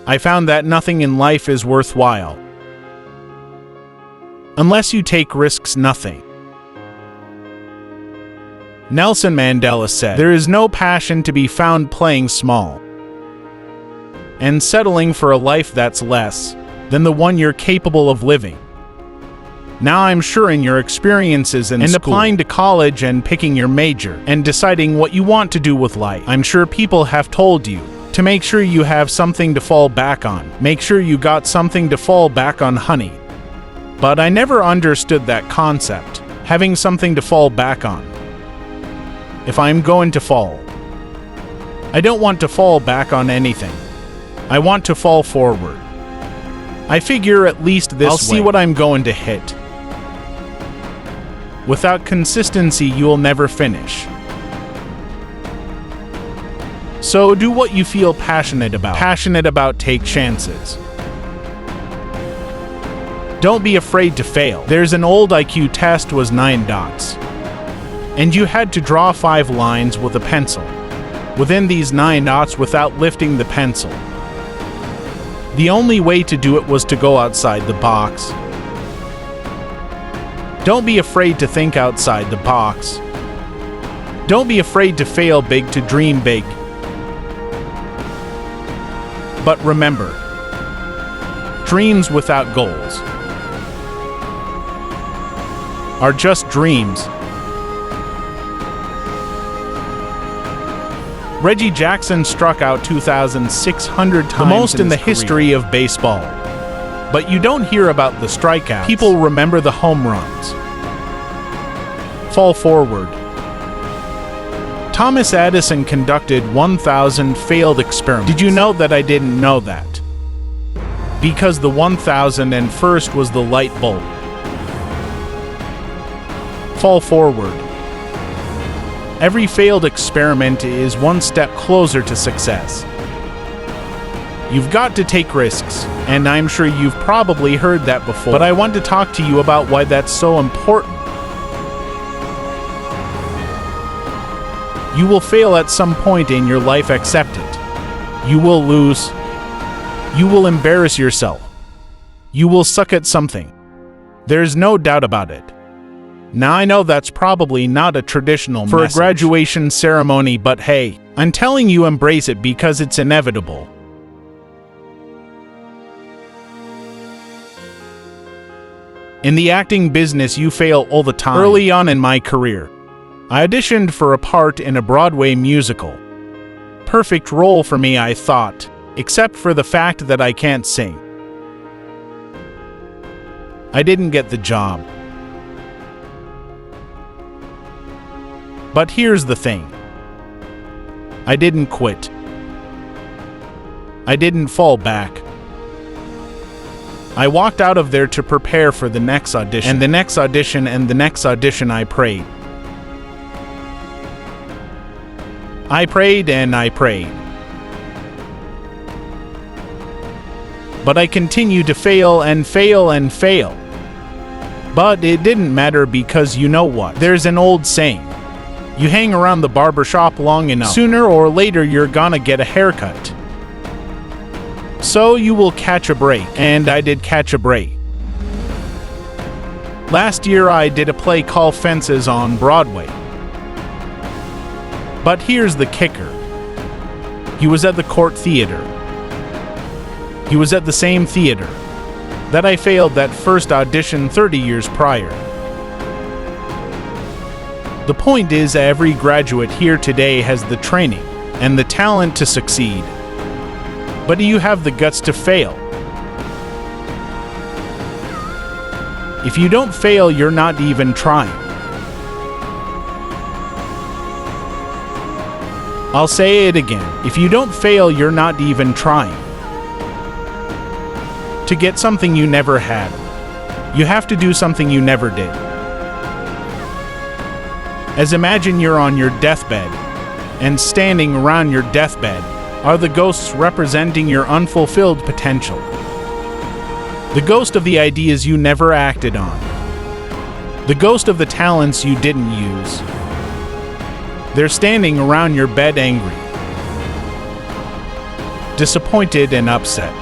I found that nothing in life is worthwhile unless you take risks. Nothing. Nelson Mandela said, "There is no passion to be found playing small and settling for a life that's less than the one you're capable of living." Now I'm sure in your experiences in school, applying to college and picking your major and deciding what you want to do with life, I'm sure people have told you to make sure you have something to fall back on. Make sure you got something to fall back on, honey. But I never understood that concept, having something to fall back on. If I'm going to fall, I don't want to fall back on anything. I want to fall forward. I figure at least this way, I'll see what I'm going to hit. Without consistency, you'll never finish. So do what you feel passionate about. Take chances. Don't be afraid to fail. There's an old IQ test was 9 dots. And you had to draw 5 lines with a pencil within these 9 dots without lifting the pencil. The only way to do it was to go outside the box. Don't be afraid to think outside the box. Don't be afraid to fail big, to dream big. But remember, dreams without goals are just dreams. Reggie Jackson struck out 2,600 times, the most in the history of baseball. But you don't hear about the strikeouts. People remember the home runs. Fall forward. Thomas Edison conducted 1,000 failed experiments. Did you know that I didn't know that? Because the 1,001st was the light bulb. Fall forward. Every failed experiment is one step closer to success. You've got to take risks, and I'm sure you've probably heard that before, but I want to talk to you about why that's so important. You will fail at some point in your life, accept it. You will lose. You will embarrass yourself. You will suck at something. There's no doubt about it. Now I know that's probably not a traditional for message. A graduation ceremony, but hey, I'm telling you, embrace it because it's inevitable. In the acting business, you fail all the time. Early on in my career, I auditioned for a part in a Broadway musical. Perfect role for me, I thought, except for the fact that I can't sing. I didn't get the job. But here's the thing. I didn't quit. I didn't fall back. I walked out of there to prepare for the next audition, and the next audition, and the next audition. I prayed. I prayed and I prayed. But I continued to fail and fail and fail. But it didn't matter because you know what? There's an old saying. You hang around the barbershop long enough, sooner or later you're gonna get a haircut. So you will catch a break, and I did catch a break. Last year I did a play called Fences on Broadway. But here's the kicker. He was at the Court Theater. He was at the same theater that I failed that first audition 30 years prior. The point is, every graduate here today has the training and the talent to succeed. But do you have the guts to fail? If you don't fail, you're not even trying. I'll say it again. If you don't fail, you're not even trying. To get something you never had, you have to do something you never did. As imagine you're on your deathbed, and standing around your deathbed are the ghosts representing your unfulfilled potential. The ghost of the ideas you never acted on. The ghost of the talents you didn't use. They're standing around your bed angry. disappointed and upset.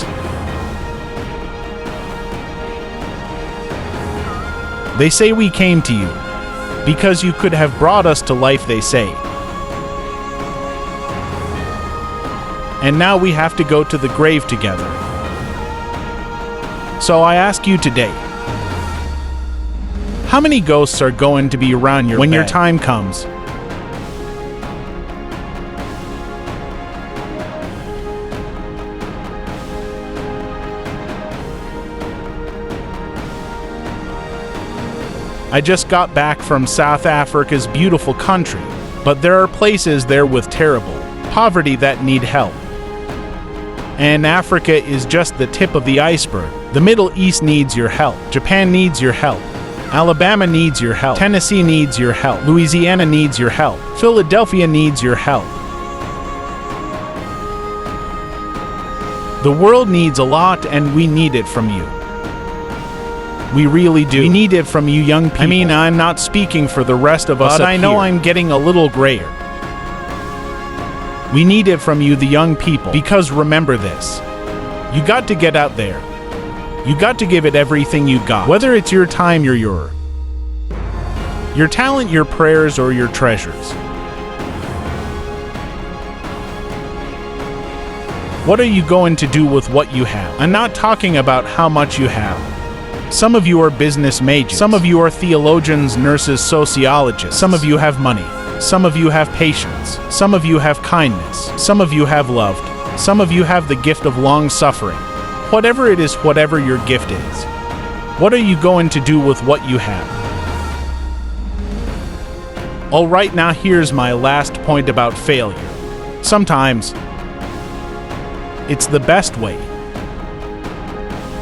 They say we came to you because you could have brought us to life, they say. And now we have to go to the grave together. So I ask you today, how many ghosts are going to be around your bed when your time comes? I just got back from South Africa's beautiful country, but there are places there with terrible poverty that need help. And Africa is just the tip of the iceberg. The Middle East needs your help. Japan needs your help. Alabama needs your help. Tennessee needs your help. Louisiana needs your help. Philadelphia needs your help. The world needs a lot, and we need it from you. We really do. We need it from you young people. I mean, I'm not speaking for the rest of us, but I know I'm getting a little grayer. We need it from you, the young people, because remember this. You got to get out there. You got to give it everything you got. Whether it's your time, your talent, your prayers, or your treasures. What are you going to do with what you have? I'm not talking about how much you have. Some of you are business majors. Some of you are theologians, nurses, sociologists. Some of you have money. Some of you have patience. Some of you have kindness. Some of you have loved. Some of you have the gift of long suffering. Whatever it is, whatever your gift is, what are you going to do with what you have? All right, now here's my last point about failure. Sometimes it's the best way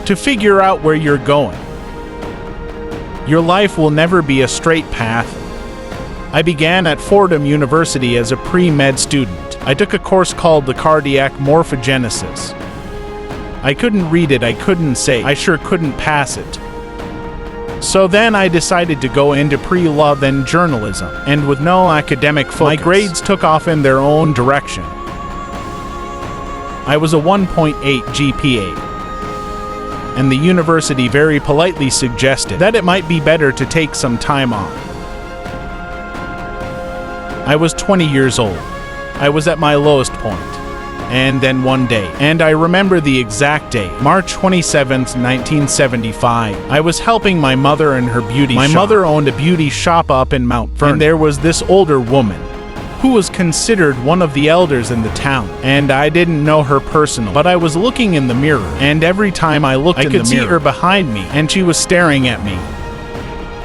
to figure out where you're going. Your life will never be a straight path. I began at Fordham University as a pre-med student. I took a course called the Cardiac Morphogenesis. I couldn't read it, I couldn't say, I sure couldn't pass it. So then I decided to go into pre-law, then journalism, and with no academic focus, my grades took off in their own direction. I was a 1.8 GPA. And the university very politely suggested that it might be better to take some time off. I was 20 years old. I was at my lowest point. And then one day, and I remember the exact day, March 27th, 1975, I was helping my mother in her beauty shop. My mother owned a beauty shop up in Mount Vernon, and there was this older woman who was considered one of the elders in the town, and I didn't know her personally, but I was looking in the mirror, and every time I looked in the mirror, I could see her behind me, and she was staring at me.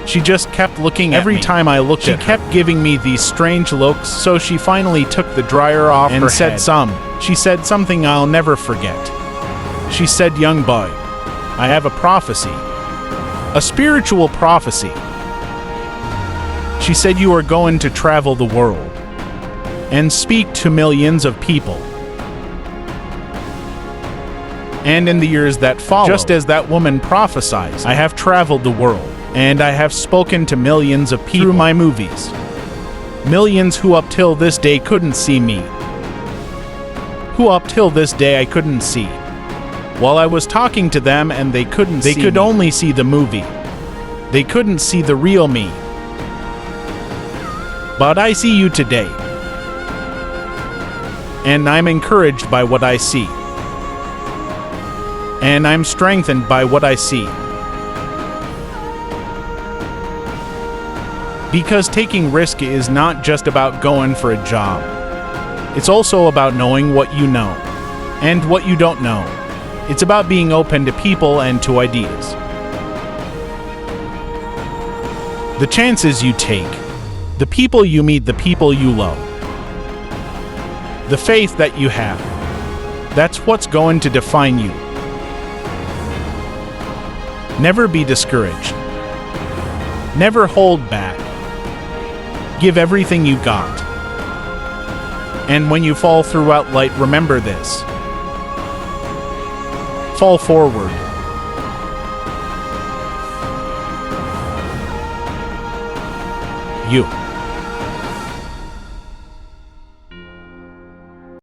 She just kept looking at me. Every time I looked at her, she kept giving me these strange looks, so she finally took the dryer off and said she said something I'll never forget. She said, "Young boy, I have a prophecy, a spiritual prophecy." She said, "You are going to travel the world and speak to millions of people." And in the years that followed, just as that woman prophesied, I have traveled the world, and I have spoken to millions of people through my movies. Millions who up till this day couldn't see me. Who up till this day I couldn't see. While I was talking to them and they couldn't see me. They could only see the movie. They couldn't see the real me. But I see you today. And I'm encouraged by what I see. And I'm strengthened by what I see. Because taking risk is not just about going for a job. It's also about knowing what you know and what you don't know. It's about being open to people and to ideas. The chances you take, the people you meet, the people you love, the faith that you have, that's what's going to define you. Never be discouraged. Never hold back. Give everything you got. And when you fall throughout light, remember this. Fall forward. You.